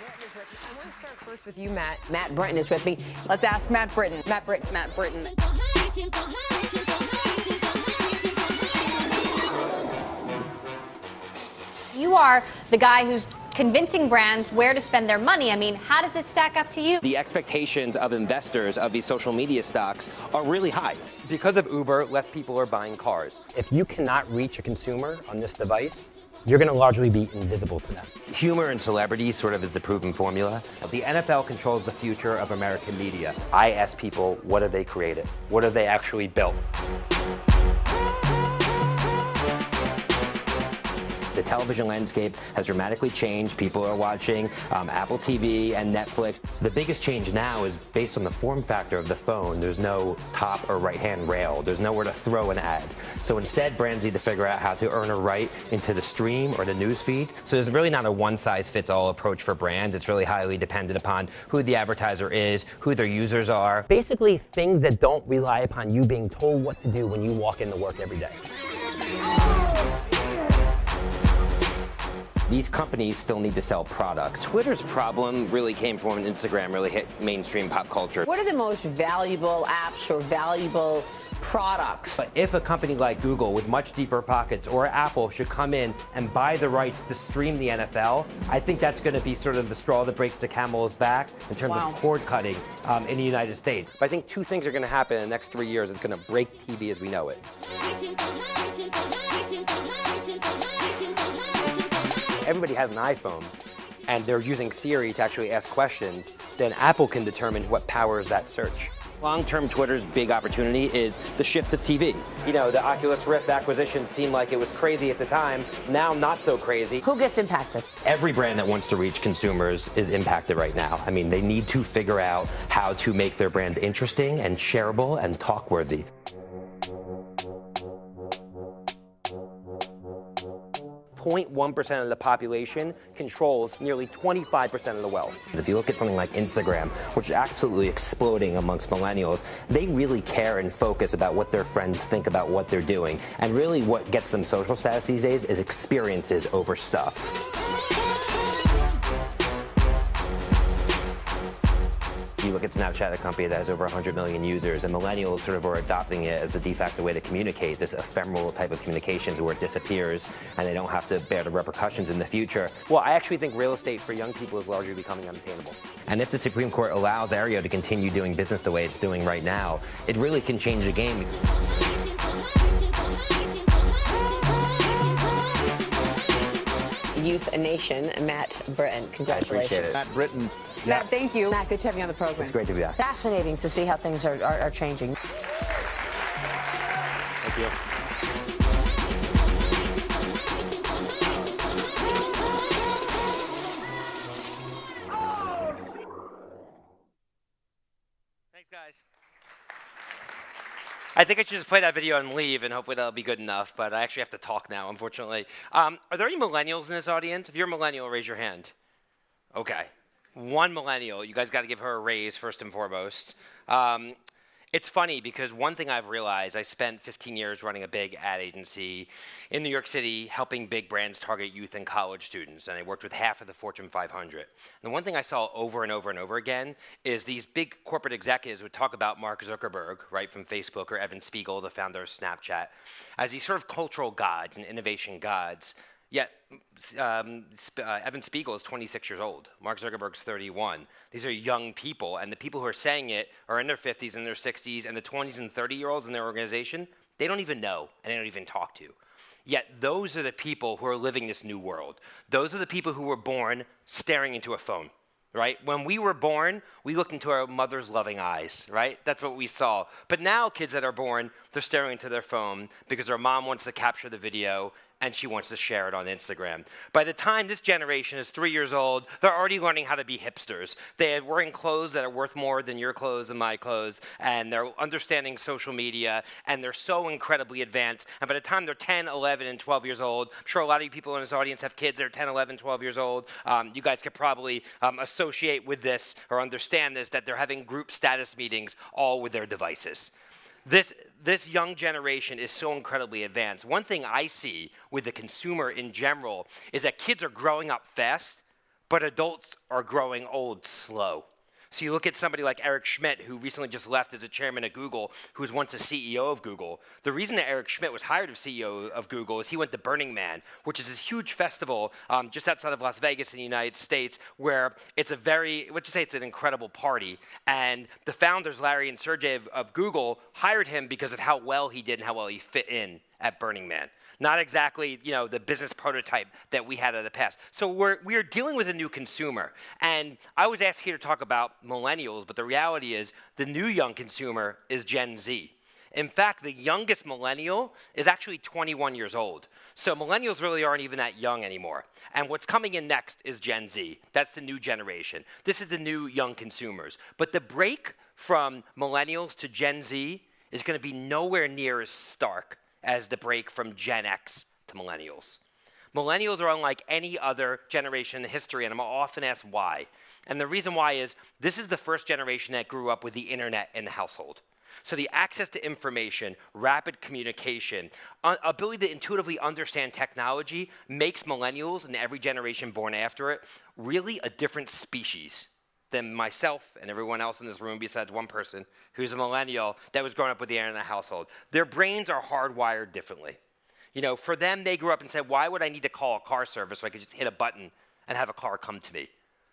I want to start first with you, Matt. Matt Britton is with me. Let's ask Matt Britton. Matt Britton. Matt Britton. You are the guy who's convincing brands where to spend their money. I mean, how does it stack up to you? The expectations of investors of these social media stocks are really high. Because of Uber, less people are buying cars. If you cannot reach a consumer on this device, you're going to largely be invisible to them. Humor and celebrity sort of is the proven formula. The NFL controls the future of American media. I ask people, what have they created? What have they actually built? The television landscape has dramatically changed. People are watching Apple TV and Netflix. The biggest change now is based on the form factor of the phone. There's no top or right-hand rail. There's nowhere to throw an ad. So instead, brands need to figure out how to earn a right into the stream or the news feed. So there's really not a one-size-fits-all approach for brands. It's really highly dependent upon who the advertiser is, who their users are. Basically, things that don't rely upon you being told what to do when you walk into work every day. These companies still need to sell products. Twitter's problem really came from when Instagram really hit mainstream pop culture. What are the most valuable apps or valuable products? But if a company like Google with much deeper pockets or Apple should come in and buy the rights to stream the NFL, I think that's going to be sort of the straw that breaks the camel's back in terms of cord cutting in the United States. But I think two things are going to happen in the next 3 years. It's going to break TV as we know it. Everybody has an iPhone, and they're using Siri to actually ask questions, then Apple can determine what powers that search. Long-term, Twitter's big opportunity is the shift of TV. You know, the Oculus Rift acquisition seemed like it was crazy at the time, now not so crazy. Who gets impacted? Every brand that wants to reach consumers is impacted right now. I mean, they need to figure out how to make their brands interesting and shareable and talk-worthy. 0.1% of the population controls nearly 25% of the wealth. If you look at something like Instagram, which is absolutely exploding amongst millennials, they really care and focus about what their friends think about what they're doing. And really what gets them social status these days is experiences over stuff. You look at Snapchat, a company that has over 100 million users, and millennials sort of are adopting it as the de facto way to communicate, this ephemeral type of communications where it disappears and they don't have to bear the repercussions in the future. Well, I actually think real estate for young people is largely becoming unattainable. And if the Supreme Court allows Aereo to continue doing business the way it's doing right now, it really can change the game. YouthNation, Matt Britton. Congratulations. I appreciate it. Matt Britton. Matt, thank you. Matt, good to have you on the program. It's great to be back. Fascinating to see how things are changing. Thank you. Thanks, guys. I think I should just play that video and leave, and hopefully that'll be good enough, but I actually have to talk now, unfortunately. Are there any millennials in this audience? If you're a millennial, raise your hand. Okay. One millennial. You guys got to give her a raise first and foremost. It's funny because one thing I've realized, I spent 15 years running a big ad agency in New York City helping big brands target youth and college students, and I worked with half of the Fortune 500. And the one thing I saw over and over and over again is these big corporate executives would talk about Mark Zuckerberg, right, from Facebook, or Evan Spiegel, the founder of Snapchat, as these sort of cultural gods and innovation gods. Yet, Evan Spiegel is 26 years old. Mark Zuckerberg's 31. These are young people, and the people who are saying it are in their 50s and their 60s, and the 20s and 30-year-olds in their organization, they don't even know, and they don't even talk to. Yet those are the people who are living this new world. Those are the people who were born staring into a phone, right? When we were born, we looked into our mother's loving eyes, right? That's what we saw. But now kids that are born, they're staring into their phone because their mom wants to capture the video and she wants to share it on Instagram. By the time this generation is 3 years old, they're already learning how to be hipsters. They're wearing clothes that are worth more than your clothes and my clothes, and they're understanding social media, and they're so incredibly advanced. And by the time they're 10, 11, and 12 years old, I'm sure a lot of you people in this audience have kids that are 10, 11, 12 years old. You guys could probably associate with this or understand this, that they're having group status meetings all with their devices. This young generation is so incredibly advanced. One thing I see with the consumer in general is that kids are growing up fast, but adults are growing old slow. So you look at somebody like Eric Schmidt, who recently just left as a chairman of Google, who was once a CEO of Google. The reason that Eric Schmidt was hired as CEO of Google is he went to Burning Man, which is this huge festival just outside of Las Vegas in the United States, where it's a very, let's just say it's an incredible party. And the founders, Larry and Sergey of Google, hired him because of how well he did and how well he fit in at Burning Man. Not exactly, the business prototype that we had in the past. So we're dealing with a new consumer. And I was asked here to talk about millennials, but the reality is the new young consumer is Gen Z. In fact, the youngest millennial is actually 21 years old. So millennials really aren't even that young anymore. And what's coming in next is Gen Z. That's the new generation. This is the new young consumers. But the break from millennials to Gen Z is going to be nowhere near as stark as the break from Gen X to millennials. Millennials are unlike any other generation in history, and I'm often asked why. And the reason why is this is the first generation that grew up with the internet in the household. So the access to information, rapid communication, ability to intuitively understand technology makes millennials and every generation born after it really a different species than myself and everyone else in this room besides one person who's a millennial that was growing up with the internet household. Their brains are hardwired differently. For them, they grew up and said, why would I need to call a car service so I could just hit a button and have a car come to me?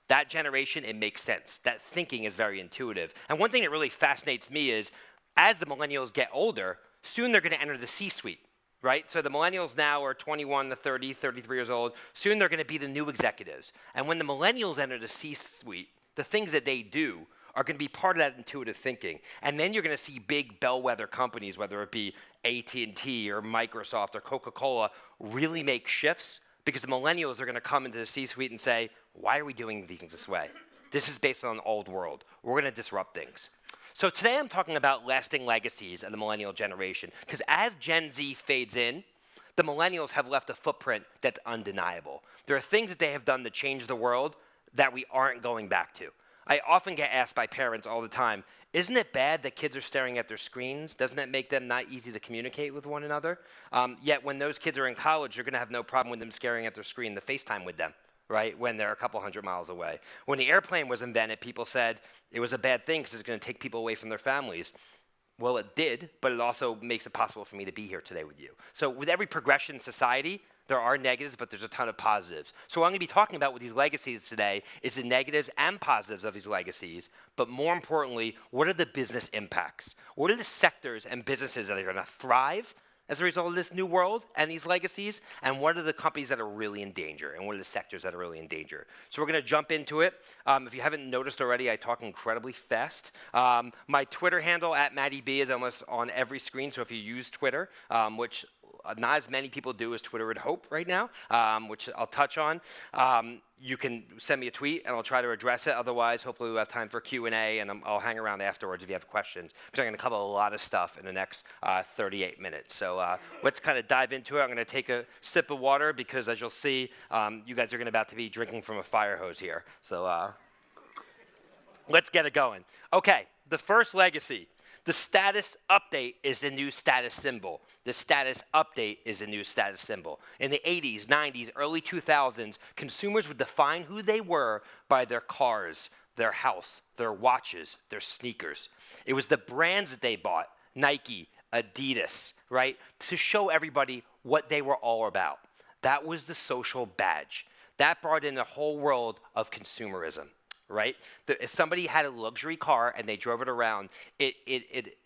That generation, it makes sense. That thinking is very intuitive. And one thing that really fascinates me is as the millennials get older, soon they're going to enter the C-suite. Right? So the millennials now are 21 to 30, 33 years old. Soon they're going to be the new executives. And when the millennials enter the C-suite, the things that they do are going to be part of that intuitive thinking. And then you're going to see big bellwether companies, whether it be AT&T or Microsoft or Coca-Cola, really make shifts because the millennials are going to come into the C-suite and say, why are we doing things this way? This is based on an old world. We're going to disrupt things. So today I'm talking about lasting legacies of the millennial generation because as Gen Z fades in, the millennials have left a footprint that's undeniable. There are things that they have done to change the world that we aren't going back to. I often get asked by parents all the time, isn't it bad that kids are staring at their screens? Doesn't that make them not easy to communicate with one another? Yet when those kids are in college, you're going to have no problem with them staring at their screen to FaceTime with them, right, when they're a couple hundred miles away. When the airplane was invented, people said it was a bad thing because it's going to take people away from their families. Well, it did, but it also makes it possible for me to be here today with you. So with every progression in society, there are negatives, but there's a ton of positives. So what I'm going to be talking about with these legacies today is the negatives and positives of these legacies, but more importantly, what are the business impacts? What are the sectors and businesses that are going to thrive as a result of this new world and these legacies? And what are the companies that are really in danger? And what are the sectors that are really in danger? So we're going to jump into it. If you haven't noticed already, I talk incredibly fast. My Twitter handle, @MattyB, is almost on every screen. So if you use Twitter, which not as many people do as Twitter would hope right now, which I'll touch on. You can send me a tweet, and I'll try to address it. Otherwise, hopefully we'll have time for Q&A, and I'll hang around afterwards if you have questions, because I'm going to cover a lot of stuff in the next 38 minutes. So let's kind of dive into it. I'm going to take a sip of water, because as you'll see, you guys are about to be drinking from a fire hose here. So let's get it going. Okay, the first legacy. The status update is the new status symbol. The status update is the new status symbol. In the 80s, 90s, early 2000s, consumers would define who they were by their cars, their house, their watches, their sneakers. It was the brands that they bought, Nike, Adidas, right, to show everybody what they were all about. That was the social badge. That brought in the whole world of consumerism. Right? If somebody had a luxury car and they drove it around, it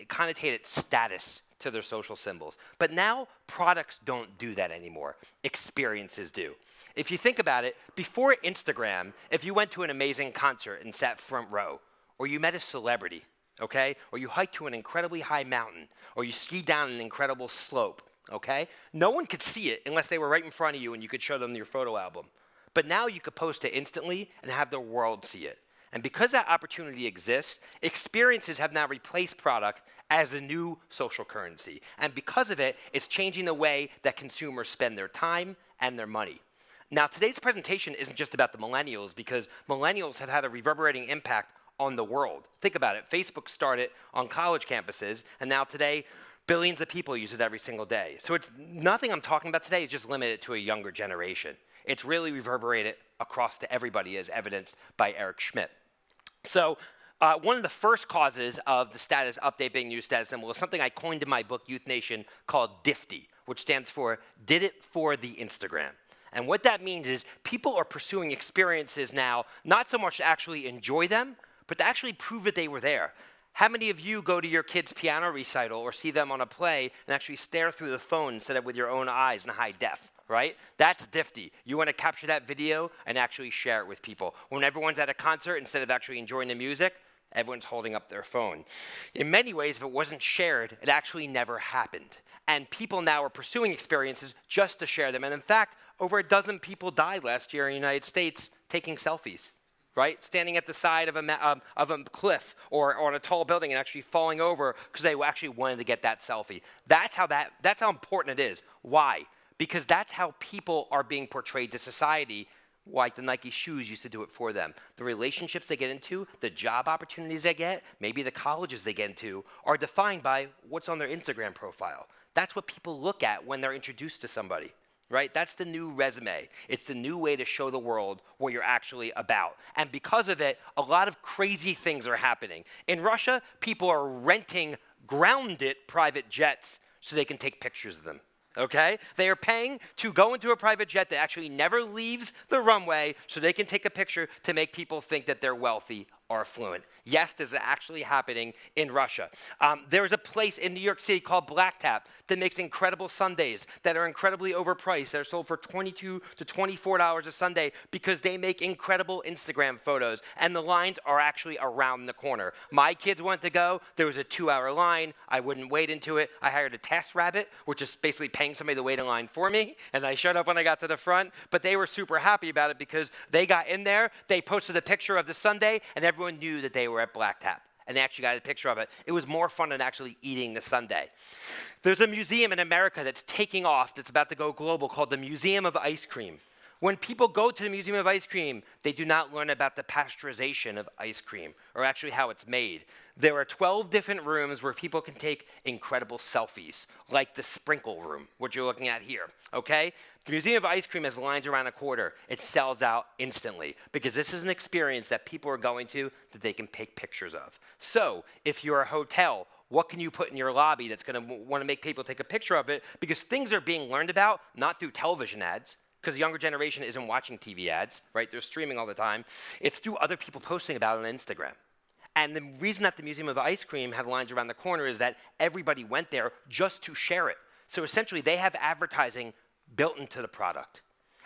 connotated status to their social symbols. But now, products don't do that anymore. Experiences do. If you think about it, before Instagram, if you went to an amazing concert and sat front row, or you met a celebrity, okay, or you hiked to an incredibly high mountain, or you skied down an incredible slope, okay, no one could see it unless they were right in front of you and you could show them your photo album. But now you could post it instantly and have the world see it. And because that opportunity exists, experiences have now replaced product as a new social currency. And because of it, it's changing the way that consumers spend their time and their money. Now, today's presentation isn't just about the millennials, because millennials have had a reverberating impact on the world. Think about it. Facebook started on college campuses, and now today, billions of people use it every single day. So it's nothing I'm talking about today is just limited to a younger generation. It's really reverberated across to everybody, as evidenced by Eric Schmidt. So one of the first causes of the status update being new status symbol is something I coined in my book, YouthNation, called DIFTY, which stands for Did It for the Instagram. And what that means is people are pursuing experiences now, not so much to actually enjoy them, but to actually prove that they were there. How many of you go to your kid's piano recital or see them on a play and actually stare through the phone instead of with your own eyes in high def, right? That's DIFTY. You want to capture that video and actually share it with people. When everyone's at a concert, instead of actually enjoying the music, everyone's holding up their phone. In many ways, if it wasn't shared, it actually never happened. And people now are pursuing experiences just to share them. And in fact, over a dozen people died last year in the United States taking selfies, right? Standing at the side of a cliff or on a tall building and actually falling over because they actually wanted to get that selfie. That's how important it is. Why? Because that's how people are being portrayed to society, like the Nike shoes used to do it for them. The relationships they get into, the job opportunities they get, maybe the colleges they get into, are defined by what's on their Instagram profile. That's what people look at when they're introduced to somebody, right? That's the new resume. It's the new way to show the world what you're actually about. And because of it, a lot of crazy things are happening. In Russia, people are renting grounded private jets so they can take pictures of them. Okay? They are paying to go into a private jet that actually never leaves the runway so they can take a picture to make people think that they're wealthy or affluent. Yes, this is actually happening in Russia. There's a place in New York City called Black Tap that makes incredible sundaes that are incredibly overpriced. They're sold for $22 to $24 a sundae because they make incredible Instagram photos, and the lines are actually around the corner. My kids wanted to go. There was a 2-hour line. I wouldn't wait into it. I hired a TaskRabbit, which is basically paying somebody to wait in line for me, and I showed up when I got to the front, but they were super happy about it because they got in there, they posted a picture of the sundae, and everyone knew that they were at Black Tap. And they actually got a picture of it. It was more fun than actually eating the sundae. There's a museum in America that's taking off, that's about to go global, called the Museum of Ice Cream. When people go to the Museum of Ice Cream, they do not learn about the pasteurization of ice cream, or actually how it's made. There are 12 different rooms where people can take incredible selfies, like the sprinkle room, which you're looking at here, okay? The Museum of Ice Cream has lines around a quarter. It sells out instantly because this is an experience that people are going to that they can take pictures of. So if you're a hotel, what can you put in your lobby that's going to want to make people take a picture of it? Because things are being learned about, not through television ads, because the younger generation isn't watching TV ads, right? They're streaming all the time. It's through other people posting about it on Instagram. And the reason that the Museum of Ice Cream had lines around the corner is that everybody went there just to share it. So essentially, they have advertising built into the product.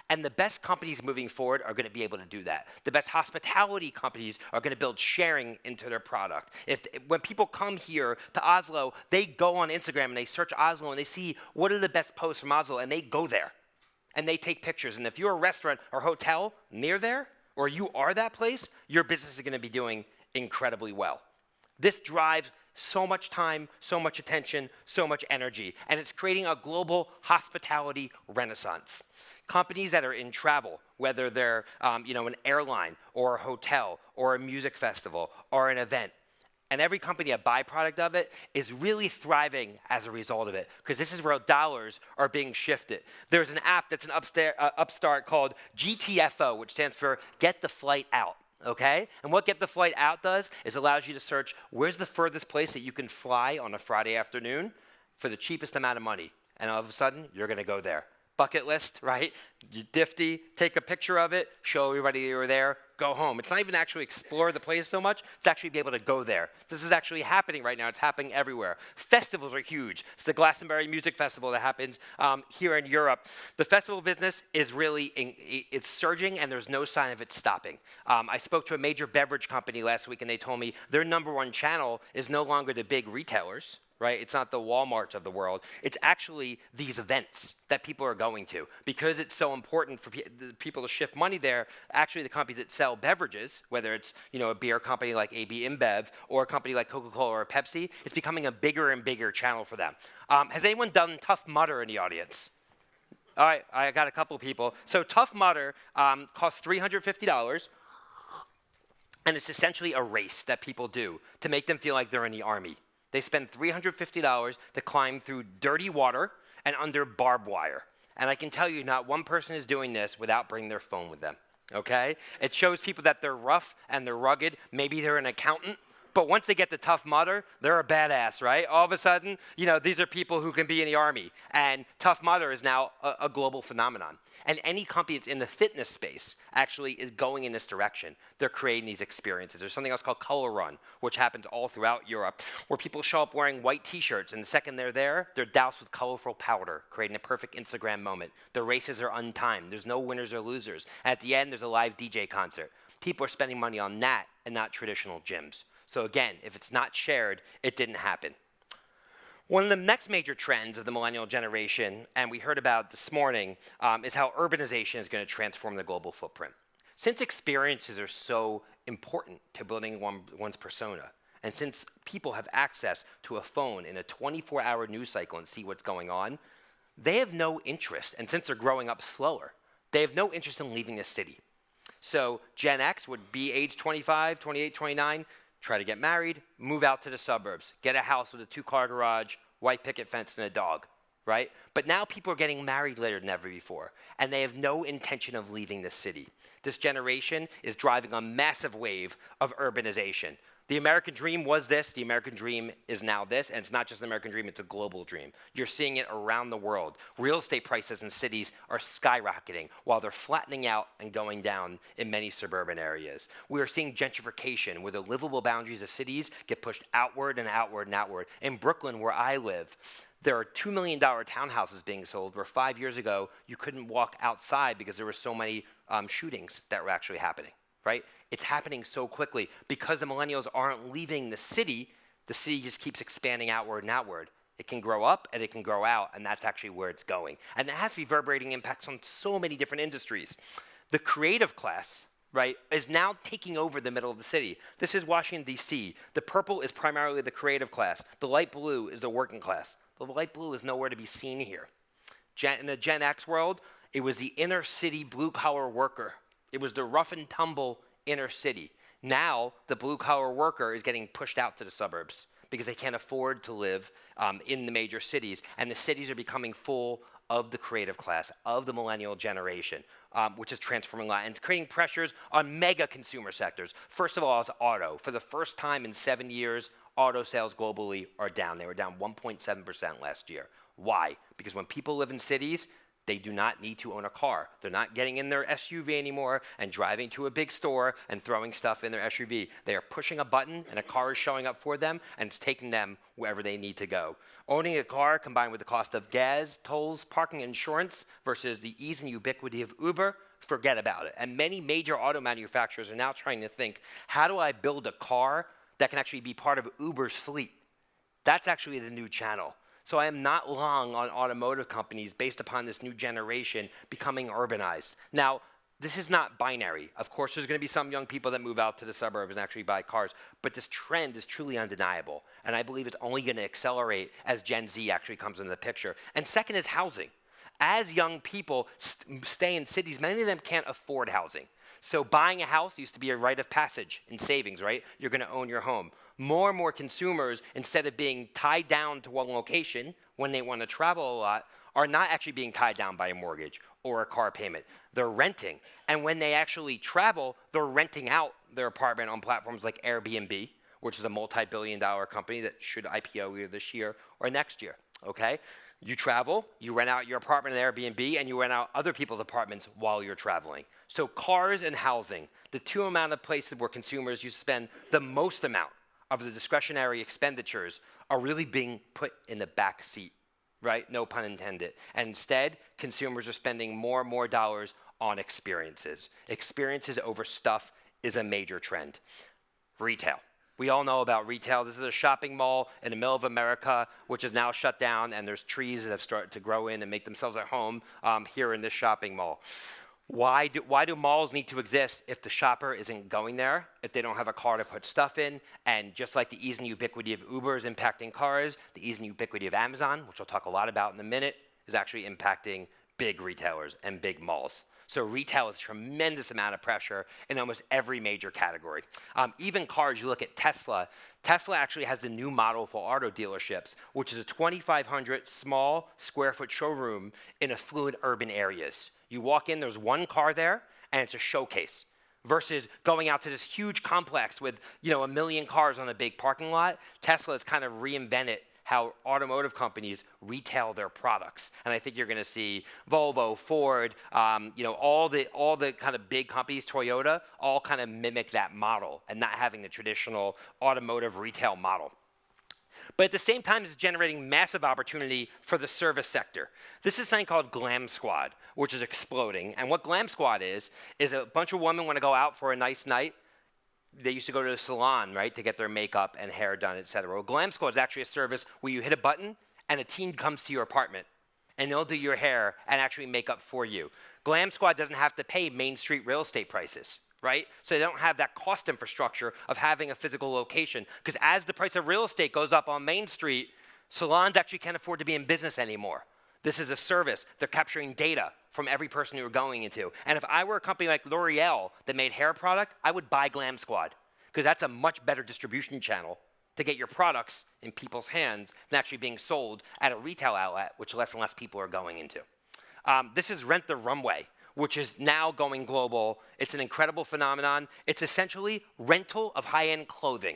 And the best companies moving forward are going to be able to do that. The best hospitality companies are going to build sharing into their product. When people come here to Oslo, they go on Instagram and they search Oslo and they see what are the best posts from Oslo, and they go there. And they take pictures. And if you're a restaurant or hotel near there, or you are that place, your business is going to be doing incredibly well. This drives so much time, so much attention, so much energy, and it's creating a global hospitality renaissance. Companies that are in travel, whether they're an airline or a hotel or a music festival or an event, and every company, a byproduct of it, is really thriving as a result of it, because this is where dollars are being shifted. There's an app that's an upstart called GTFO, which stands for Get the Flight Out. Okay? And what Get the Flight Out does is allows you to search where's the furthest place that you can fly on a Friday afternoon for the cheapest amount of money. And all of a sudden, you're going to go there. Bucket list, right? You DIFTY, take a picture of it, show everybody you were there, go home. It's not even actually explore the place so much, it's actually be able to go there. This is actually happening right now. It's happening everywhere. Festivals are huge. It's the Glastonbury Music Festival that happens here in Europe. The festival business is really, it's surging, and there's no sign of it stopping. I spoke to a major beverage company last week, and they told me their #1 channel is no longer the big retailers, right? It's not the Walmarts of the world. It's actually these events that people are going to. Because it's so important for people to shift money there, actually the companies that sell beverages, whether it's a beer company like AB InBev or a company like Coca-Cola or Pepsi, it's becoming a bigger and bigger channel for them. Has anyone done Tough Mudder in the audience? All right, I got a couple people. So Tough Mudder costs $350, and it's essentially a race that people do to make them feel like they're in the army. They spend $350 to climb through dirty water and under barbed wire. And I can tell you, not one person is doing this without bringing their phone with them. okay? It shows people that they're rough and they're rugged. Maybe they're an accountant, but once they get the Tough Mudder, they're a badass, right? All of a sudden, you know, these are people who can be in the army, and Tough Mudder is now a global phenomenon. And any company that's in the fitness space actually is going in this direction. They're creating these experiences. There's something else called Color Run, which happens all throughout Europe, where people show up wearing white t-shirts, and the second they're there, they're doused with colorful powder, creating a perfect Instagram moment. The races are untimed. There's no winners or losers. At the end, there's a live DJ concert. People are spending money on that and not traditional gyms. So again, if it's not shared, it didn't happen. One of the next major trends of the millennial generation, and we heard about this morning, is how urbanization is going to transform the global footprint. Since experiences are so important to building one's persona, and since people have access to a phone in a 24-hour news cycle and see what's going on, they have no interest, and since they're growing up slower, they have no interest in leaving the city. So Gen X would be age 25, 28, 29, try to get married, move out to the suburbs, get a house with a 2-car garage, white picket fence, and a dog, right? But now people are getting married later than ever before, and they have no intention of leaving the city. This generation is driving a massive wave of urbanization. The American dream was this, the American dream is now this, and it's not just an American dream, it's a global dream. You're seeing it around the world. Real estate prices in cities are skyrocketing while they're flattening out and going down in many suburban areas. We are seeing gentrification where the livable boundaries of cities get pushed outward and outward and outward. In Brooklyn, where I live, there are $2 million townhouses being sold where 5 years ago you couldn't walk outside because there were so many shootings that were actually happening. Right? It's happening so quickly. Because the millennials aren't leaving the city just keeps expanding outward and outward. It can grow up and it can grow out, and that's actually where it's going. And that has reverberating impacts on so many different industries. The creative class, right, is now taking over the middle of the city. This is Washington, D.C. The purple is primarily the creative class. The light blue is the working class. The light blue is nowhere to be seen here. In the Gen X world, it was the inner city blue-collar worker. It was the rough and tumble inner city. Now, the blue-collar worker is getting pushed out to the suburbs because they can't afford to live in the major cities. And the cities are becoming full of the creative class, of the millennial generation, which is transforming a lot. And it's creating pressures on mega consumer sectors. First of all, is auto. For the first time in 7 years, auto sales globally are down. They were down 1.7% last year. Why? Because when people live in cities, they do not need to own a car. They're not getting in their SUV anymore and driving to a big store and throwing stuff in their SUV. They are pushing a button and a car is showing up for them and it's taking them wherever they need to go. Owning a car combined with the cost of gas, tolls, parking, insurance versus the ease and ubiquity of Uber, forget about it. And many major auto manufacturers are now trying to think, how do I build a car that can actually be part of Uber's fleet? That's actually the new channel. So I am not long on automotive companies based upon this new generation becoming urbanized. Now, this is not binary. Of course, there's going to be some young people that move out to the suburbs and actually buy cars, but this trend is truly undeniable. And I believe it's only going to accelerate as Gen Z actually comes into the picture. And second is housing. As young people stay in cities, many of them can't afford housing. So buying a house used to be a rite of passage in savings, right? You're going to own your home. More and more consumers, instead of being tied down to one location when they want to travel a lot, are not actually being tied down by a mortgage or a car payment. They're renting. And when they actually travel, they're renting out their apartment on platforms like Airbnb, which is a multi-billion-dollar company that should IPO either this year or next year, okay? You travel, you rent out your apartment at Airbnb, and you rent out other people's apartments while you're traveling. So cars and housing, the two amount of places where consumers used to spend the most amount of the discretionary expenditures are really being put in the back seat, right? No pun intended. And instead, consumers are spending more and more dollars on experiences. Experiences over stuff is a major trend. Retail. We all know about retail. This is a shopping mall in the middle of America, which is now shut down, and there's trees that have started to grow in and make themselves at home here in this shopping mall. Why do malls need to exist if the shopper isn't going there, if they don't have a car to put stuff in? And just like the ease and ubiquity of Uber is impacting cars, the ease and ubiquity of Amazon, which I'll talk a lot about in a minute, is actually impacting big retailers and big malls. So retail is a tremendous amount of pressure in almost every major category. Even cars, you look at Tesla. Tesla actually has the new model for auto dealerships, which is a 2,500 small square foot showroom in affluent urban areas. You walk in, there's one car there, and it's a showcase. Versus going out to this huge complex with, you know, 1 million cars on a big parking lot. Tesla has kind of reinvented how automotive companies retail their products. And I think you're going to see Volvo, Ford, you know, all the kind of big companies, Toyota, all kind of mimic that model and not having the traditional automotive retail model. But at the same time, it's generating massive opportunity for the service sector. This is something called Glam Squad, which is exploding. And what Glam Squad is a bunch of women want to go out for a nice night. They used to go to the salon, right, to get their makeup and hair done, et cetera. Well, Glam Squad is actually a service where you hit a button and a team comes to your apartment and they'll do your hair and actually make up for you. Glam Squad doesn't have to pay Main Street real estate prices, right? So they don't have that cost infrastructure of having a physical location. Because as the price of real estate goes up on Main Street, salons actually can't afford to be in business anymore. This is a service. They're capturing data from every person you're going into. And if I were a company like L'Oreal that made hair product, I would buy Glam Squad, because that's a much better distribution channel to get your products in people's hands than actually being sold at a retail outlet, which less and less people are going into. This is Rent the Runway, which is now going global. It's an incredible phenomenon. It's essentially rental of high-end clothing.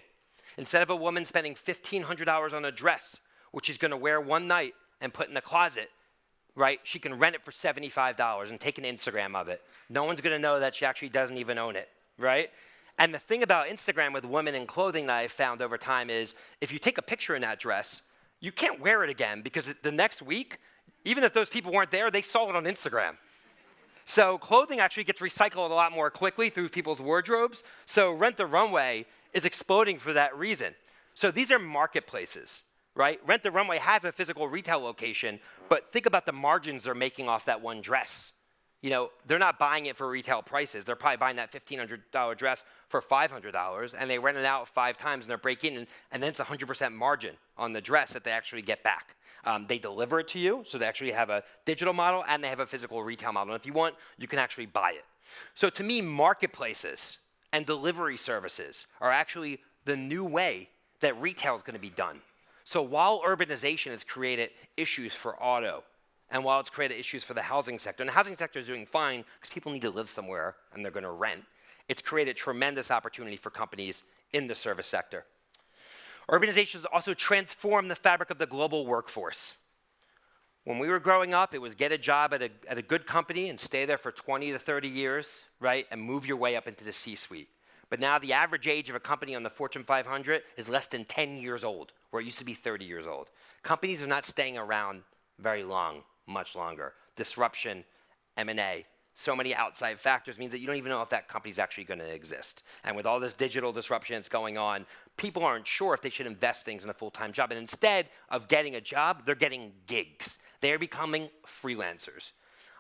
Instead of a woman spending $1,500 on a dress, which she's going to wear one night and put in the closet, right? She can rent it for $75 and take an Instagram of it. No one's going to know that she actually doesn't even own it, right? And the thing about Instagram with women in clothing that I've found over time is if you take a picture in that dress, you can't wear it again because the next week, even if those people weren't there, they saw it on Instagram. So clothing actually gets recycled a lot more quickly through people's wardrobes. So Rent the Runway is exploding for that reason. So these are marketplaces, right? Rent the Runway has a physical retail location, but think about the margins they're making off that one dress. You know, they're not buying it for retail prices. They're probably buying that $1,500 dress for $500, and they rent it out 5 times, and they're breaking, and then it's 100% margin on the dress that they actually get back. They deliver it to you, so they actually have a digital model, and they have a physical retail model. And if you want, you can actually buy it. So to me, marketplaces and delivery services are actually the new way that retail is going to be done. So while urbanization has created issues for auto, and while it's created issues for the housing sector, and the housing sector is doing fine because people need to live somewhere and they're going to rent, it's created tremendous opportunity for companies in the service sector. Urbanization has also transformed the fabric of the global workforce. When we were growing up, it was get a job at a good company and stay there for 20 to 30 years, right, and move your way up into the C-suite. But now the average age of a company on the Fortune 500 is less than 10 years old, where it used to be 30 years old. Companies are not staying around very long, much longer. Disruption, M&A, so many outside factors means that you don't even know if that company's actually going to exist. And with all this digital disruption that's going on, people aren't sure if they should invest things in a full-time job. And instead of getting a job, they're getting gigs. They're becoming freelancers.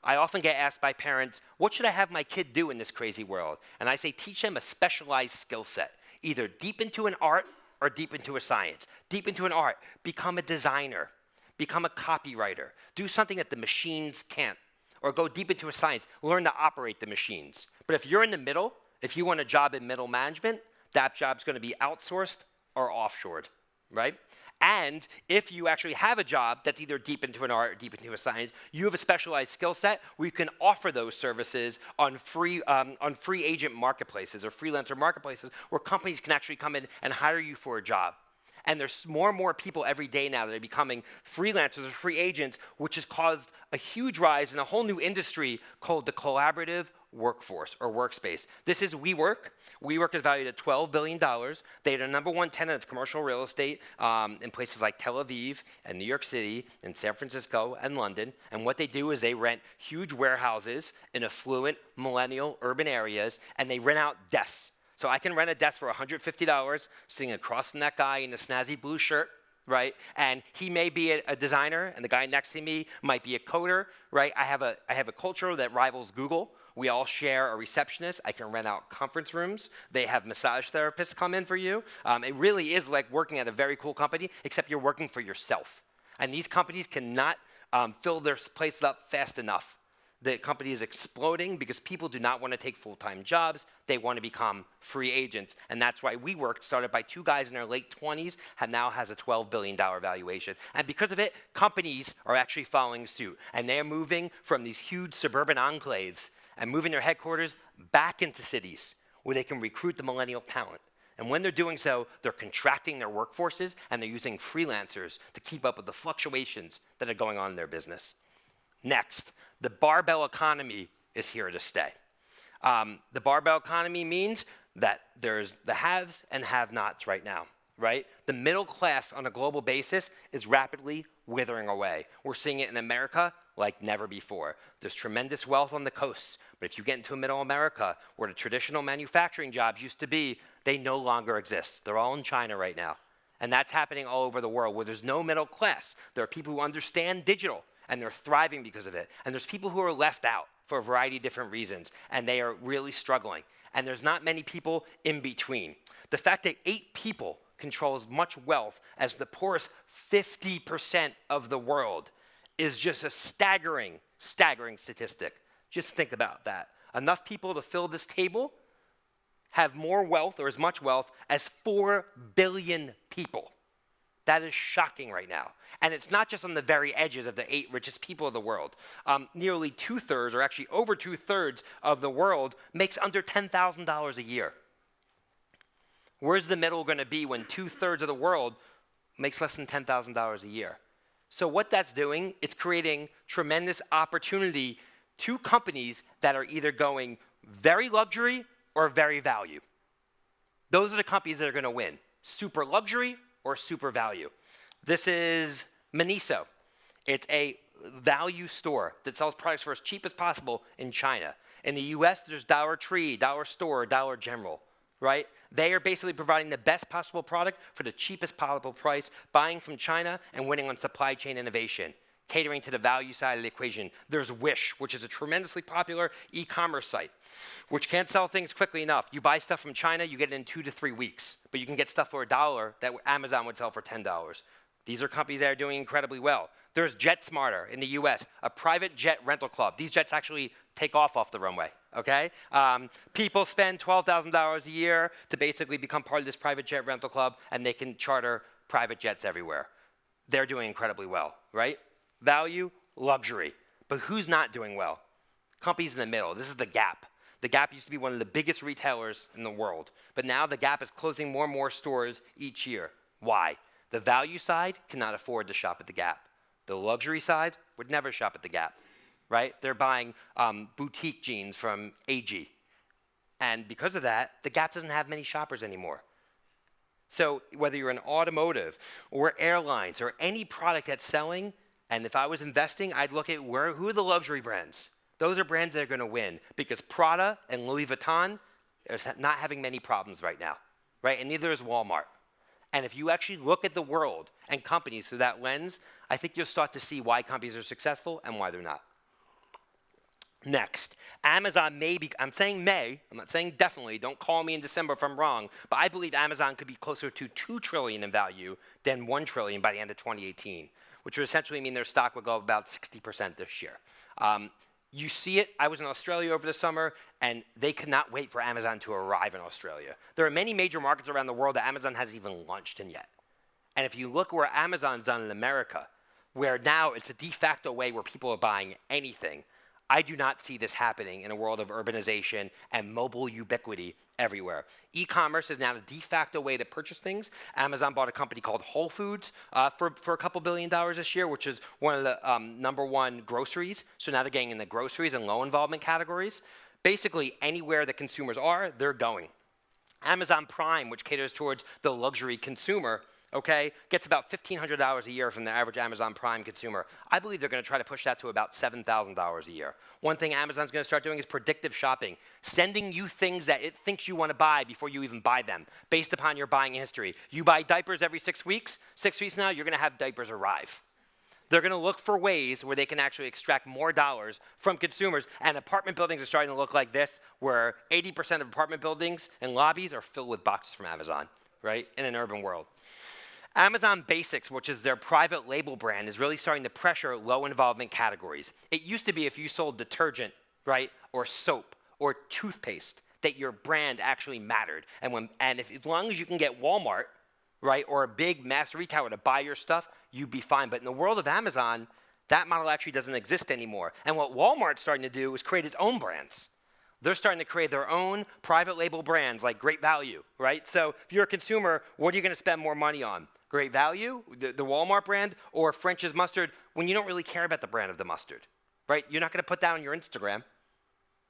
I often get asked by parents, what should I have my kid do in this crazy world? And I say, teach them a specialized skill set, either deep into an art or deep into a science. Deep into an art, become a designer, become a copywriter, do something that the machines can't, or go deep into a science, learn to operate the machines. But if you're in the middle, if you want a job in middle management, that job's going to be outsourced or offshored, right? And if you actually have a job that's either deep into an art or deep into a science, you have a specialized skill set where you can offer those services on free agent marketplaces or freelancer marketplaces where companies can actually come in and hire you for a job. And there's more and more people every day now that are becoming freelancers or free agents, which has caused a huge rise in a whole new industry called the collaborative workforce or workspace. This is WeWork. WeWork is valued at $12 billion. They are the #1 tenant of commercial real estate in places like Tel Aviv and New York City and San Francisco and London. And what they do is they rent huge warehouses in affluent millennial urban areas, and they rent out desks. So I can rent a desk for $150 sitting across from that guy in the snazzy blue shirt, right? And he may be a designer, and the guy next to me might be a coder, right? I have a culture that rivals Google. We all share a receptionist. I can rent out conference rooms. They have massage therapists come in for you. It really is like working at a very cool company, except you're working for yourself. And these companies cannot fill their places up fast enough. The company is exploding because people do not want to take full-time jobs. They want to become free agents. And that's why WeWork, started by 2 guys in their late 20s, now has a $12 billion valuation. And because of it, companies are actually following suit. And they're moving from these huge suburban enclaves and moving their headquarters back into cities where they can recruit the millennial talent. And when they're doing so, they're contracting their workforces and they're using freelancers to keep up with the fluctuations that are going on in their business. Next, the barbell economy is here to stay. The barbell economy means that there's the haves and have-nots right now, right? The middle class on a global basis is rapidly withering away. We're seeing it in America like never before. There's tremendous wealth on the coasts, but if you get into middle America, where the traditional manufacturing jobs used to be, they no longer exist. They're all in China right now. And that's happening all over the world, where there's no middle class. There are people who understand digital, and they're thriving because of it. And there's people who are left out for a variety of different reasons, and they are really struggling. And there's not many people in between. The fact that 8 people control as much wealth as the poorest 50% of the world is just a staggering statistic. Just think about that. Enough people to fill this table have more wealth or as much wealth as 4 billion people. That is shocking right now. And it's not just on the very edges of the 8 richest people of the world. Nearly 2/3, or actually over 2/3 of the world makes under $10,000 a year. Where's the middle going to be when 2/3 of the world makes less than $10,000 a year? So what that's doing, it's creating tremendous opportunity to companies that are either going very luxury or very value. Those are the companies that are going to win. Super luxury or super value. This is Miniso. It's a value store that sells products for as cheap as possible in China. In the US, there's Dollar Tree, Dollar Store, Dollar General, right? They are basically providing the best possible product for the cheapest possible price, buying from China and winning on supply chain innovation, catering to the value side of the equation. There's Wish, which is a tremendously popular e-commerce site, which can't sell things quickly enough. You buy stuff from China, you get it in 2 to 3 weeks, but you can get stuff for $1 that Amazon would sell for $10. These are companies that are doing incredibly well. There's JetSmarter in the US, a private jet rental club. These jets actually take off the runway, okay? People spend $12,000 a year to basically become part of this private jet rental club, and they can charter private jets everywhere. They're doing incredibly well, right? Value, luxury. But who's not doing well? Companies in the middle. This is the Gap. The Gap used to be one of the biggest retailers in the world, but now the Gap is closing more and more stores each year. Why? The value side cannot afford to shop at the Gap. The luxury side would never shop at the Gap, right? They're buying boutique jeans from AG. And because of that, the Gap doesn't have many shoppers anymore. So whether you're in automotive or airlines or any product that's selling, and if I was investing, I'd look at who are the luxury brands. Those are brands that are going to win, because Prada and Louis Vuitton are not having many problems right now, right? And neither is Walmart. And if you actually look at the world and companies through that lens, I think you'll start to see why companies are successful and why they're not. Next, Amazon may be, I'm saying may, I'm not saying definitely, don't call me in December if I'm wrong, but I believe Amazon could be closer to $2 trillion in value than $1 trillion by the end of 2018, which would essentially mean their stock would go up about 60% this year. You see it. I was in Australia over the summer, and they could not wait for Amazon to arrive in Australia. There are many major markets around the world that Amazon hasn't even launched in yet. And if you look where Amazon's done in America, where now it's a de facto way where people are buying anything, I do not see this happening in a world of urbanization and mobile ubiquity everywhere. E-commerce is now the de facto way to purchase things. Amazon bought a company called Whole Foods for a couple $2 billion this year, which is one of the #1 groceries. So now they're getting in the groceries and low involvement categories. Basically, anywhere that consumers are, they're going. Amazon Prime, which caters towards the luxury consumer, okay, gets about $1,500 a year from the average Amazon Prime consumer. I believe they're going to try to push that to about $7,000 a year. One thing Amazon's going to start doing is predictive shopping, sending you things that it thinks you want to buy before you even buy them, based upon your buying history. You buy diapers every 6 weeks. 6 weeks now, you're going to have diapers arrive. They're going to look for ways where they can actually extract more dollars from consumers. And apartment buildings are starting to look like this, where 80% of apartment buildings and lobbies are filled with boxes from Amazon, right, in an urban world. Amazon Basics, which is their private label brand, is really starting to pressure low involvement categories. It used to be if you sold detergent, right, or soap or toothpaste, that your brand actually mattered. And if as long as you can get Walmart, right, or a big mass retailer to buy your stuff, you'd be fine. But in the world of Amazon, That model actually doesn't exist anymore. And what Walmart's starting to do is create its own brands. They're starting to create their own private label brands like Great Value, right? So if you're a consumer, what are you going to spend more money on? Great Value, the Walmart brand, or French's mustard when you don't really care about the brand of the mustard, right? You're not going to put that on your Instagram.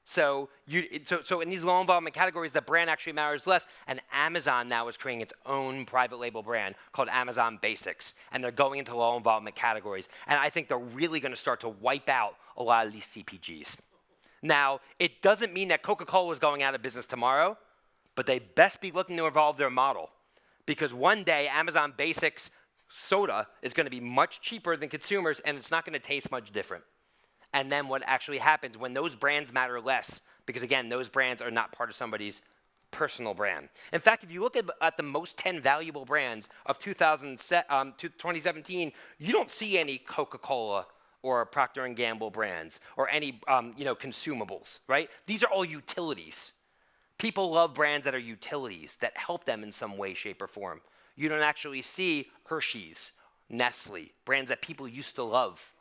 So in these low involvement categories, the brand actually matters less. And Amazon now is creating its own private label brand called Amazon Basics. And they're going into low involvement categories. And I think they're really going to start to wipe out a lot of these CPGs. Now, it doesn't mean that Coca-Cola is going out of business tomorrow, but they best be looking to evolve their model. Because one day, Amazon Basics soda is going to be much cheaper than consumers, and it's not going to taste much different. And then what actually happens when those brands matter less, because again, those brands are not part of somebody's personal brand. In fact, if you look at the most 10 valuable brands of 2017, you don't see any Coca-Cola or Procter & Gamble brands or any consumables, right? These are all utilities. People love brands that are utilities, that help them in some way, shape, or form. You don't actually see Hershey's, Nestle, brands that people used to love.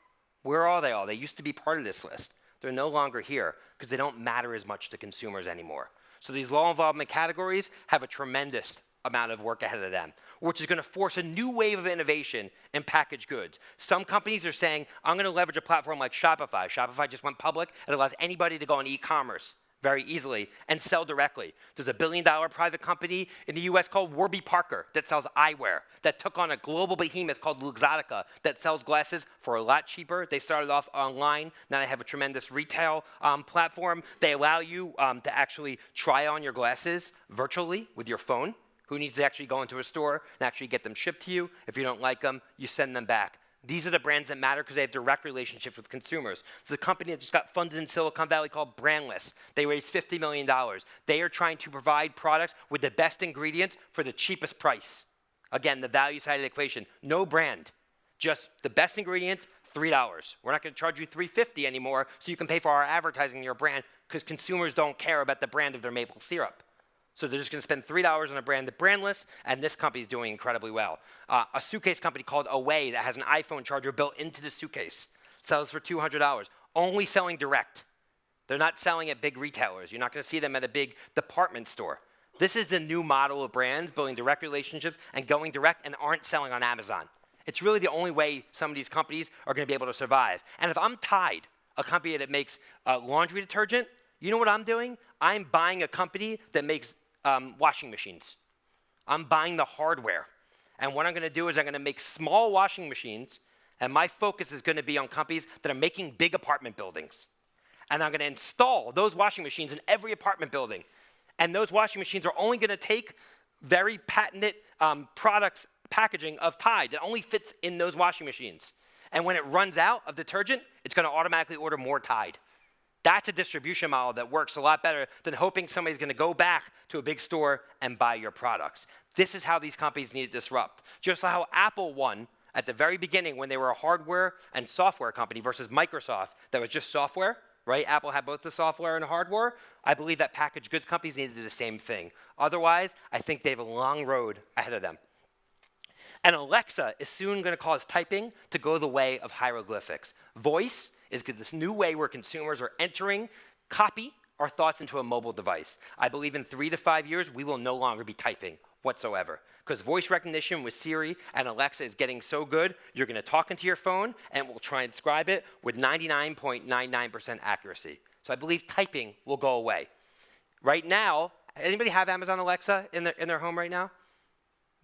Where are they all? They used to be part of this list. They're no longer here because they don't matter as much to consumers anymore. So these low involvement categories have a tremendous amount of work ahead of them, which is going to force a new wave of innovation in packaged goods. Some companies are saying, I'm going to leverage a platform like Shopify. Shopify just went public. It allows anybody to go on e-commerce very easily and sell directly. There's a $1 billion private company in the US called Warby Parker that sells eyewear, that took on a global behemoth called Luxottica that sells glasses for a lot cheaper. They started off online. Now they have a tremendous retail platform. They allow you to actually try on your glasses virtually with your phone. Who needs to actually go into a store and actually get them shipped to you? If you don't like them, you send them back. These are the brands that matter because they have direct relationships with consumers. There's a company that just got funded in Silicon Valley called Brandless. They raised $50 million. They are trying to provide products with the best ingredients for the cheapest price. Again, the value side of the equation. No brand, just the best ingredients, $3. We're not going to charge you $3.50 anymore so you can pay for our advertising in your brand because consumers don't care about the brand of their maple syrup. So they're just going to spend $3 on a brand that's brandless, and this company is doing incredibly well. A suitcase company called Away that has an iPhone charger built into the suitcase sells for $200, only selling direct. They're not selling at big retailers. You're not going to see them at a big department store. This is the new model of brands, building direct relationships and going direct and aren't selling on Amazon. It's really the only way some of these companies are going to be able to survive. And if I'm Tide, a company that makes laundry detergent, you know what I'm doing? I'm buying a company that makes washing machines. I'm buying the hardware. And what I'm going to do is I'm going to make small washing machines, and my focus is going to be on companies that are making big apartment buildings. And I'm going to install those washing machines in every apartment building. And those washing machines are only going to take very patented products, packaging of Tide that only fits in those washing machines. And when it runs out of detergent, it's going to automatically order more Tide. That's a distribution model that works a lot better than hoping somebody's going to go back to a big store and buy your products. This is how these companies need to disrupt. Just like how Apple won at the very beginning when they were a hardware and software company versus Microsoft that was just software, right? Apple had both the software and the hardware. I believe that packaged goods companies need to do the same thing. Otherwise, I think they have a long road ahead of them. And Alexa is soon going to cause typing to go the way of hieroglyphics. Voice is this new way where consumers are copy our thoughts into a mobile device. I believe in 3 to 5 years, we will no longer be typing whatsoever. Because voice recognition with Siri and Alexa is getting so good, you're going to talk into your phone and it will transcribe it with 99.99% accuracy. So I believe typing will go away. Right now, anybody have Amazon Alexa in their home right now?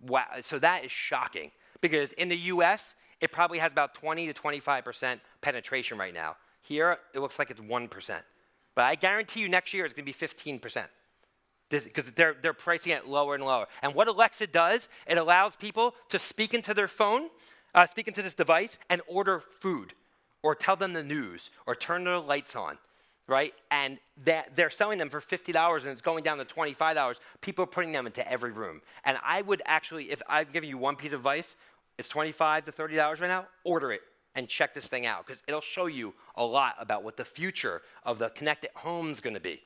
Wow, so that is shocking. Because in the US, it probably has about 20 to 25% penetration right now. Here, it looks like it's 1%. But I guarantee you next year it's going to be 15%. Because they're pricing it lower and lower. And what Alexa does, it allows people to speak into their phone, speak into this device, and order food, or tell them the news, or turn their lights on, right? And they're selling them for $50, and it's going down to $25. People are putting them into every room. And I would actually, if I'm giving you one piece of advice, it's $25 to $30 right now, order it and check this thing out, because it'll show you a lot about what the future of the connected home is going to be.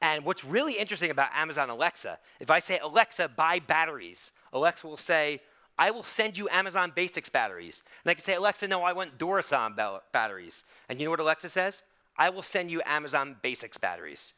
And what's really interesting about Amazon Alexa, if I say, Alexa, buy batteries, Alexa will say, I will send you Amazon Basics batteries. And I can say, Alexa, no, I want Durasan batteries. And you know what Alexa says? I will send you Amazon Basics batteries.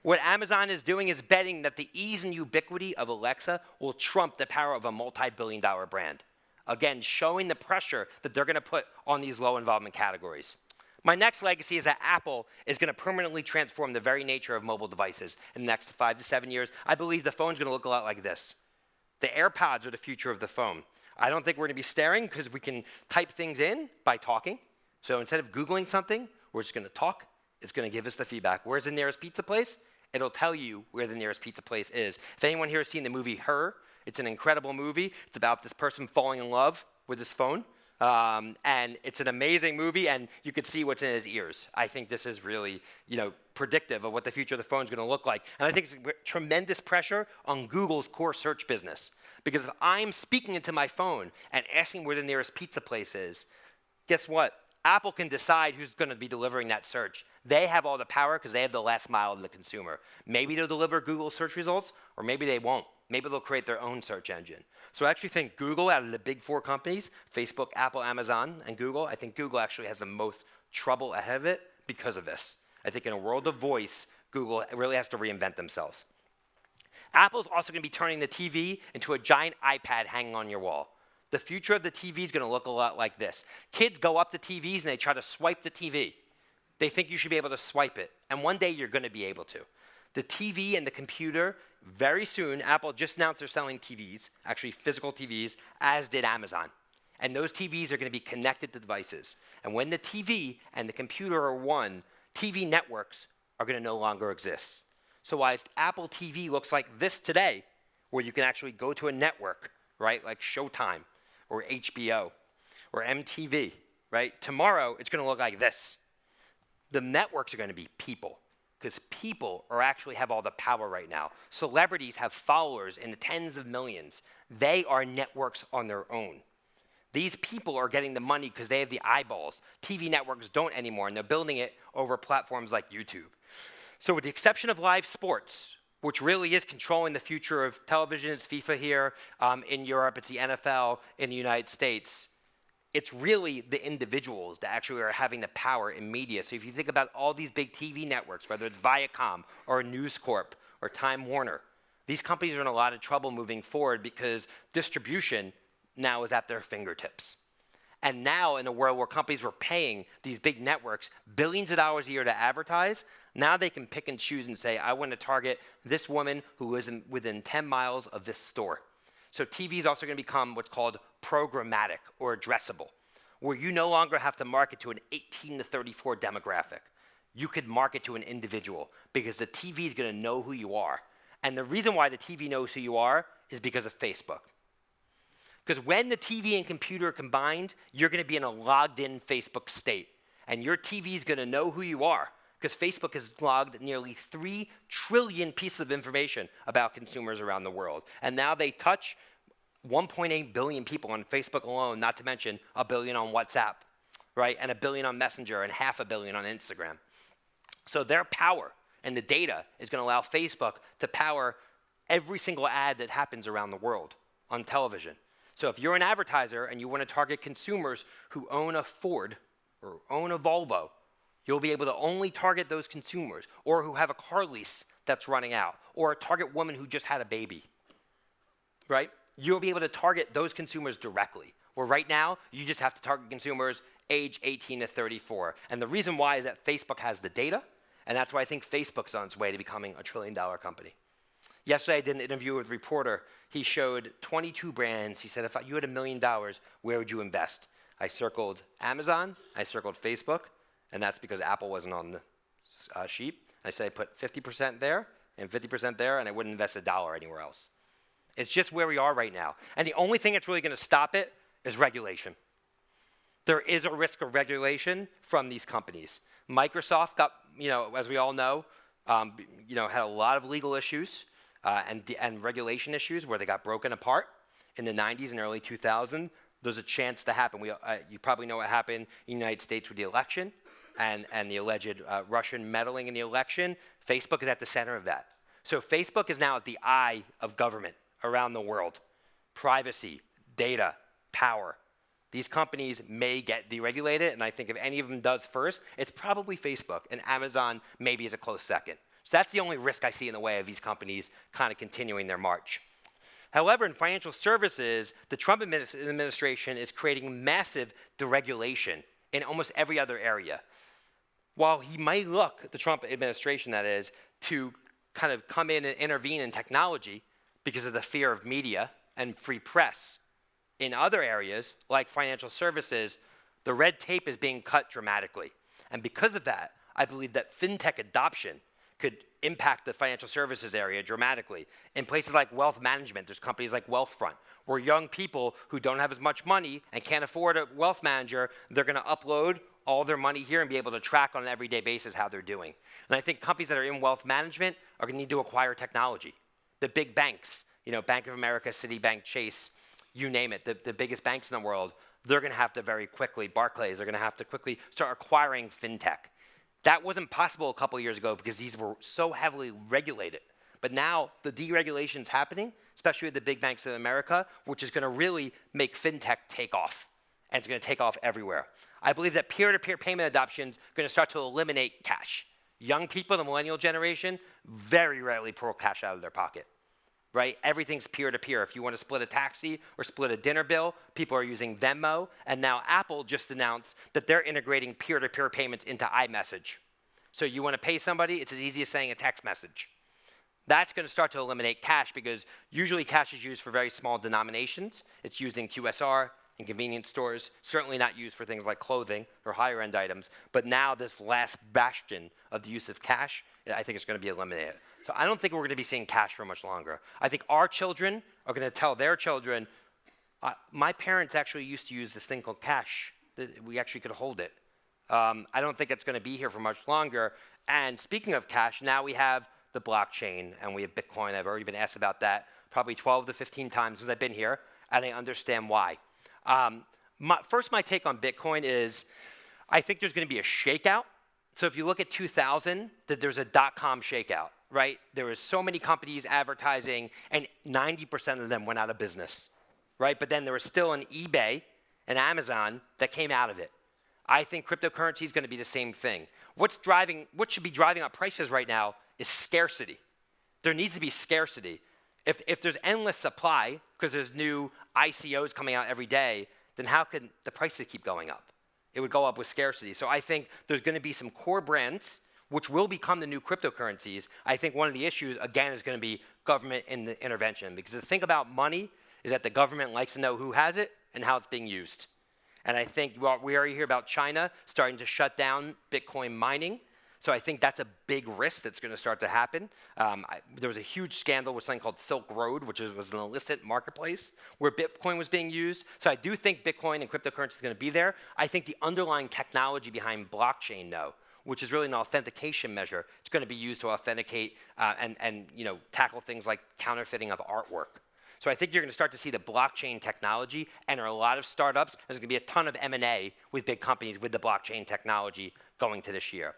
What Amazon is doing is betting that the ease and ubiquity of Alexa will trump the power of a multi-billion-dollar brand. Again, showing the pressure that they're going to put on these low involvement categories. My next legacy is that Apple is going to permanently transform the very nature of mobile devices in the next 5 to 7 years. I believe the phone's going to look a lot like this. The AirPods are the future of the phone. I don't think we're going to be staring because we can type things in by talking. So instead of Googling something, we're just going to talk. It's going to give us the feedback. Where's the nearest pizza place? It'll tell you where the nearest pizza place is. If anyone here has seen the movie Her, it's an incredible movie. It's about this person falling in love with his phone. And it's an amazing movie, and you could see what's in his ears. I think this is really, predictive of what the future of the phone is going to look like. And I think it's tremendous pressure on Google's core search business. Because if I'm speaking into my phone and asking where the nearest pizza place is, guess what? Apple can decide who's going to be delivering that search. They have all the power because they have the last mile of the consumer. Maybe they'll deliver Google search results, or maybe they won't. Maybe they'll create their own search engine. So I actually think Google, out of the big 4 companies, Facebook, Apple, Amazon, and Google, I think Google actually has the most trouble ahead of it because of this. I think in a world of voice, Google really has to reinvent themselves. Apple's also going to be turning the TV into a giant iPad hanging on your wall. The future of the TV is going to look a lot like this. Kids go up to TVs and they try to swipe the TV. They think you should be able to swipe it. And one day you're going to be able to. The TV and the computer, very soon, Apple just announced they're selling TVs, actually physical TVs, as did Amazon. And those TVs are going to be connected to devices. And when the TV and the computer are one, TV networks are going to no longer exist. So while Apple TV looks like this today, where you can actually go to a network, right, like Showtime or HBO or MTV, right? Tomorrow, it's going to look like this. The networks are going to be people, because people actually have all the power right now. Celebrities have followers in the tens of millions. They are networks on their own. These people are getting the money because they have the eyeballs. TV networks don't anymore, and they're building it over platforms like YouTube. So with the exception of live sports, which really is controlling the future of television, it's FIFA here, in Europe, it's the NFL in the United States, it's really the individuals that actually are having the power in media. So if you think about all these big TV networks, whether it's Viacom or News Corp or Time Warner, these companies are in a lot of trouble moving forward because distribution now is at their fingertips. And now in a world where companies were paying these big networks billions of dollars a year to advertise, now they can pick and choose and say, I want to target this woman who is within 10 miles of this store. So TV is also going to become what's called programmatic or addressable, where you no longer have to market to an 18 to 34 demographic. You could market to an individual because the TV is going to know who you are. And the reason why the TV knows who you are is because of Facebook. Because when the TV and computer are combined, you're going to be in a logged-in Facebook state. And your TV is going to know who you are, because Facebook has logged nearly 3 trillion pieces of information about consumers around the world. And now they touch 1.8 billion people on Facebook alone, not to mention 1 billion on WhatsApp, right? And 1 billion on Messenger and 500 million on Instagram. So their power and the data is going to allow Facebook to power every single ad that happens around the world on television. So if you're an advertiser and you want to target consumers who own a Ford or own a Volvo, you'll be able to only target those consumers, or who have a car lease that's running out, or a target woman who just had a baby, right? You'll be able to target those consumers directly, where right now, you just have to target consumers age 18 to 34. And the reason why is that Facebook has the data, and that's why I think Facebook's on its way to becoming a $1 trillion company. Yesterday, I did an interview with a reporter. He showed 22 brands. He said, if you had $1 million, where would you invest? I circled Amazon, I circled Facebook, and that's because Apple wasn't on the sheet. I said I put 50% there and 50% there, and I wouldn't invest $1 anywhere else. It's just where we are right now. And the only thing that's really going to stop it is regulation. There is a risk of regulation from these companies. Microsoft got, as we all know, had a lot of legal issues and regulation issues where they got broken apart in the 90s and early 2000s. There's a chance to happen. You probably know what happened in the United States with the election and the alleged Russian meddling in the election. Facebook is at the center of that. So Facebook is now at the eye of government around the world. Privacy, data, power. These companies may get deregulated, and I think if any of them does first, it's probably Facebook, and Amazon maybe is a close second. So that's the only risk I see in the way of these companies kind of continuing their march. However, in financial services, the Trump administration is creating massive deregulation in almost every other area. While he might look, the Trump administration that is, to kind of come in and intervene in technology because of the fear of media and free press, in other areas, like financial services, the red tape is being cut dramatically. And because of that, I believe that fintech adoption could impact the financial services area dramatically. In places like wealth management, there's companies like Wealthfront, where young people who don't have as much money and can't afford a wealth manager, they're gonna upload all their money here and be able to track on an everyday basis how they're doing. And I think companies that are in wealth management are gonna need to acquire technology. The big banks, Bank of America, Citibank, Chase, you name it, the biggest banks in the world, they're gonna have to very quickly, Barclays, they're gonna have to quickly start acquiring fintech. That wasn't possible a couple of years ago because these were so heavily regulated. But now the deregulation's happening, especially with the big banks in America, which is gonna really make fintech take off. And it's gonna take off everywhere. I believe that peer-to-peer payment adoption's gonna start to eliminate cash. Young people, the millennial generation, very rarely pull cash out of their pocket. Right? Everything's peer-to-peer. If you want to split a taxi or split a dinner bill, people are using Venmo. And now Apple just announced that they're integrating peer-to-peer payments into iMessage. So you want to pay somebody, it's as easy as saying a text message. That's going to start to eliminate cash because usually cash is used for very small denominations. It's used in QSR, in convenience stores, certainly not used for things like clothing or higher end items. But now this last bastion of the use of cash, I think it's going to be eliminated. So I don't think we're going to be seeing cash for much longer. I think our children are going to tell their children, my parents actually used to use this thing called cash. We actually could hold it. I don't think it's going to be here for much longer. And speaking of cash, now we have the blockchain and we have Bitcoin. I've already been asked about that probably 12 to 15 times since I've been here, and I understand why. My take on Bitcoin is I think there's going to be a shakeout. So if you look at 2000, that there's a dot-com shakeout, right? There was so many companies advertising, and 90% of them went out of business, right? But then there was still an eBay and Amazon that came out of it. I think cryptocurrency is going to be the same thing. What should be driving up prices right now is scarcity. There needs to be scarcity. If there's endless supply, because there's new ICOs coming out every day, then how can the prices keep going up? It would go up with scarcity. So I think there's going to be some core brands which will become the new cryptocurrencies. I think one of the issues, again, is going to be government intervention. Because the thing about money is that the government likes to know who has it and how it's being used. And I think we already hear about China starting to shut down Bitcoin mining. So I think that's a big risk that's going to start to happen. There was a huge scandal with something called Silk Road, which was an illicit marketplace where Bitcoin was being used. So I do think Bitcoin and cryptocurrency is going to be there. I think the underlying technology behind blockchain, though, which is really an authentication measure, it's going to be used to authenticate and tackle things like counterfeiting of artwork. So I think you're going to start to see the blockchain technology enter a lot of startups. There's going to be a ton of M&A with big companies with the blockchain technology going to this year.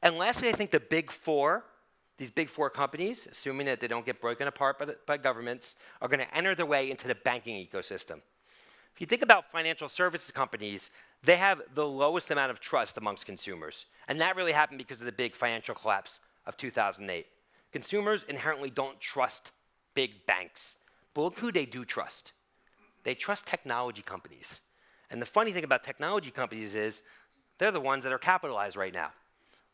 And lastly, I think the big four, these big four companies, assuming that they don't get broken apart by governments, are going to enter their way into the banking ecosystem. If you think about financial services companies, they have the lowest amount of trust amongst consumers. And that really happened because of the big financial collapse of 2008. Consumers inherently don't trust big banks. But look who they do trust. They trust technology companies. And the funny thing about technology companies is they're the ones that are capitalized right now.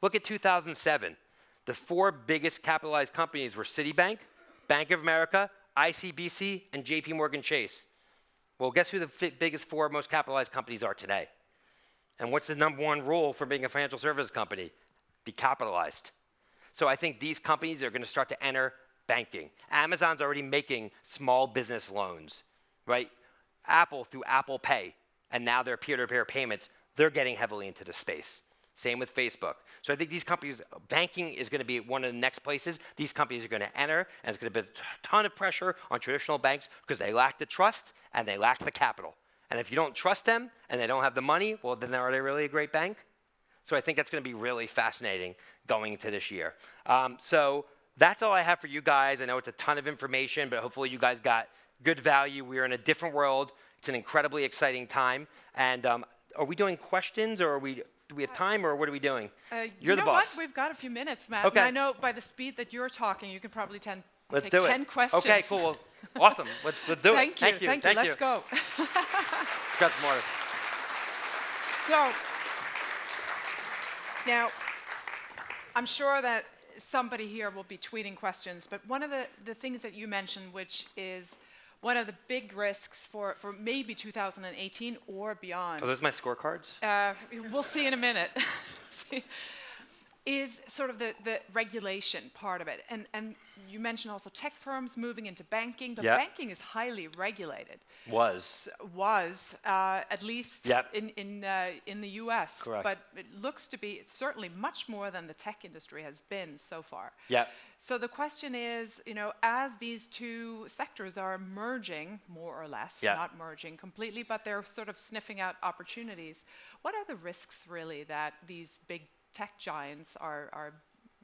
Look at 2007. The four biggest capitalized companies were Citibank, Bank of America, ICBC, and JP Morgan Chase. Well, guess who the biggest four most capitalized companies are today? And what's the #1 rule for being a financial services company? Be capitalized. So I think these companies are going to start to enter banking. Amazon's already making small business loans, right? Apple through Apple Pay, and now their peer-to-peer payments, they're getting heavily into the space. Same with Facebook. So I think these companies, banking is going to be one of the next places these companies are going to enter, and it's going to be a ton of pressure on traditional banks because they lack the trust and they lack the capital. And if you don't trust them and they don't have the money, well, then are they really a great bank? So I think that's going to be really fascinating going into this year. So that's all I have for you guys. I know it's a ton of information, but hopefully you guys got good value. We're in a different world. It's an incredibly exciting time. And are we doing questions, or do we have time, or what are we doing? You're the boss. What? We've got a few minutes, Matt. Okay. And I know by the speed that you're talking, you can probably Let's take do it. 10 questions. Okay, cool. Well, awesome. Let's do it. Thank you. Thank you. Let's go. Got some water. So, now, I'm sure that somebody here will be tweeting questions, but one of the things that you mentioned, which is one of the big risks for maybe 2018 or beyond. Are those my scorecards? We'll see in a minute. Is sort of the regulation part of it. And you mentioned also tech firms moving into banking, but banking is highly regulated. Was, at least in the US. Correct. But it looks to be certainly much more than the tech industry has been so far. Yep. So the question is, as these two sectors are merging, more or less, not merging completely, but they're sort of sniffing out opportunities, what are the risks really that these big tech giants are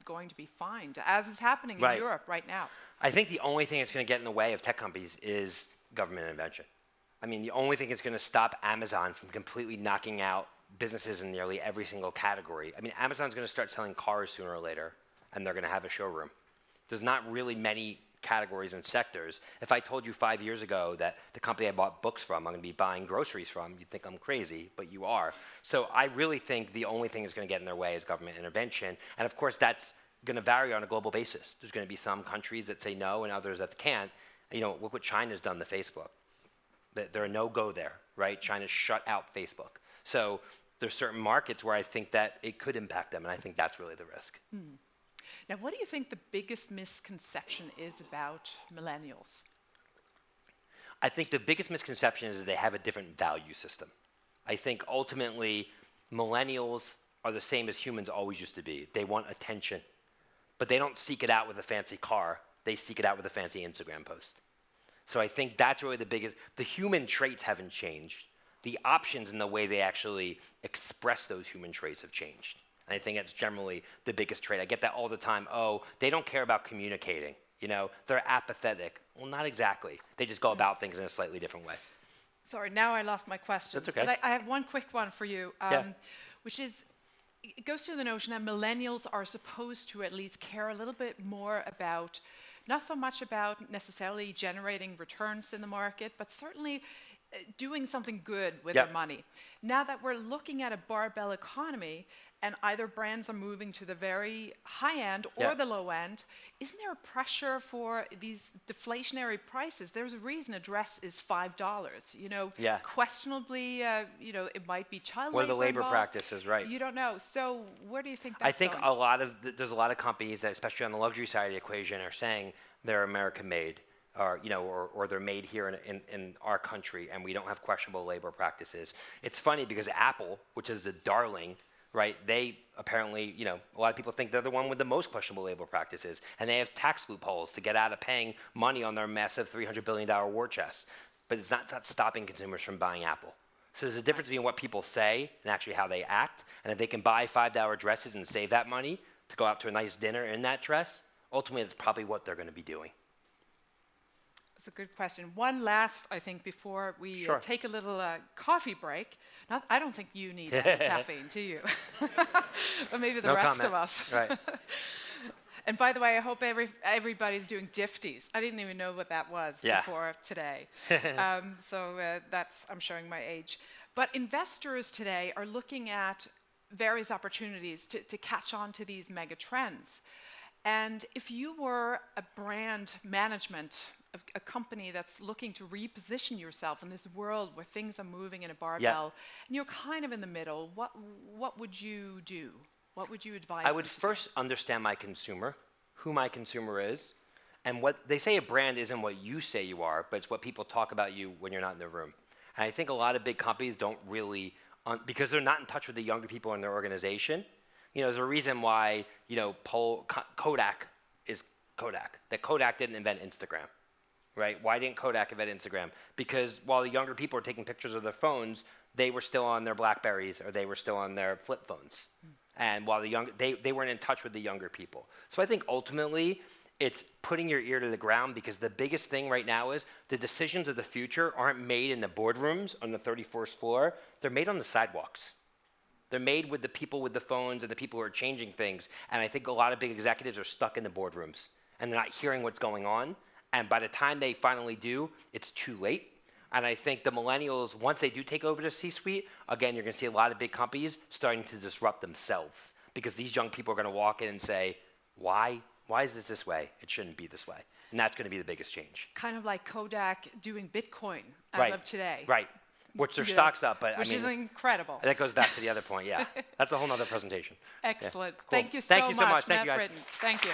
going to be fined, as is happening in Europe right now? I think the only thing that's going to get in the way of tech companies is government intervention. I mean, the only thing that's going to stop Amazon from completely knocking out businesses in nearly every single category. I mean, Amazon's going to start selling cars sooner or later, and they're going to have a showroom. There's not really many categories and sectors. If I told you 5 years ago that the company I bought books from, I'm going to be buying groceries from, you'd think I'm crazy, but you are. So I really think the only thing that's going to get in their way is government intervention. And of course, that's going to vary on a global basis. There's going to be some countries that say no and others that can't. Look what China's done to Facebook. They're a no-go there, right? China shut out Facebook. So there's certain markets where I think that it could impact them, and I think that's really the risk. Now, what do you think the biggest misconception is about millennials? I think the biggest misconception is that they have a different value system. I think ultimately millennials are the same as humans always used to be. They want attention, but they don't seek it out with a fancy car. They seek it out with a fancy Instagram post. So I think that's really the biggest. The human traits haven't changed. The options and the way they actually express those human traits have changed. And I think that's generally the biggest trait. I get that all the time. Oh, they don't care about communicating. They're apathetic. Well, not exactly. They just go about things in a slightly different way. Sorry, now I lost my questions. That's okay. But I have one quick one for you, which is, it goes to the notion that millennials are supposed to at least care a little bit more about, not so much about necessarily generating returns in the market, but certainly doing something good with their money. Now that we're looking at a barbell economy, and either brands are moving to the very high end or the low end, isn't there a pressure for these deflationary prices? There's a reason a dress is $5. Questionably, it might be child labor. What are the labor involved. practices, right? You don't know. So where do you think that's I think going? there's a lot of companies that, especially on the luxury side of the equation, are saying they're American-made, or they're made here in our country, and we don't have questionable labor practices. It's funny because Apple, which is the darling, right? They apparently, a lot of people think they're the one with the most questionable labor practices, and they have tax loopholes to get out of paying money on their massive $300 billion war chest. But it's not stopping consumers from buying Apple. So there's a difference between what people say and actually how they act. And if they can buy $5 dresses and save that money to go out to a nice dinner in that dress, ultimately that's probably what they're going to be doing. That's a good question. One last, I think, before we take a little coffee break. I don't think you need any caffeine, do you? But maybe the rest of us. Right. And by the way, I hope everybody's doing Difties. I didn't even know what that was before today. That's, I'm showing my age. But investors today are looking at various opportunities to catch on to these mega trends. And if you were a brand management, a company that's looking to reposition yourself in this world where things are moving in a barbell, and you're kind of in the middle, what would you do? What would you advise? I would first understand my consumer, who my consumer is, and what they say a brand isn't what you say you are, but it's what people talk about you when you're not in the room. And I think a lot of big companies don't really, because they're not in touch with the younger people in their organization. There's a reason why, Kodak is Kodak. That Kodak didn't invent Instagram, right? Why didn't Kodak invent Instagram? Because while the younger people were taking pictures of their phones, they were still on their Blackberries or they were still on their flip phones. And while they weren't in touch with the younger people. So I think ultimately, It's putting your ear to the ground, because the biggest thing right now is the decisions of the future aren't made in the boardrooms on the 31st floor. They're made on the sidewalks. They're made with the people with the phones and the people who are changing things. And I think a lot of big executives are stuck in the boardrooms and they're not hearing what's going on. And by the time they finally do, it's too late. And I think the millennials, once they do take over the C-suite, again, you're going to see a lot of big companies starting to disrupt themselves, because these young people are going to walk in and say, why? Why is this way? It shouldn't be this way. And that's going to be the biggest change. Kind of like Kodak doing Bitcoin as of today. Right. Which their stock's up, but which is incredible. That goes back to the other point, yeah. That's a whole nother presentation. Excellent. Yeah. Cool. Thank you so much, Thank Matt you, guys. Britton. Thank you.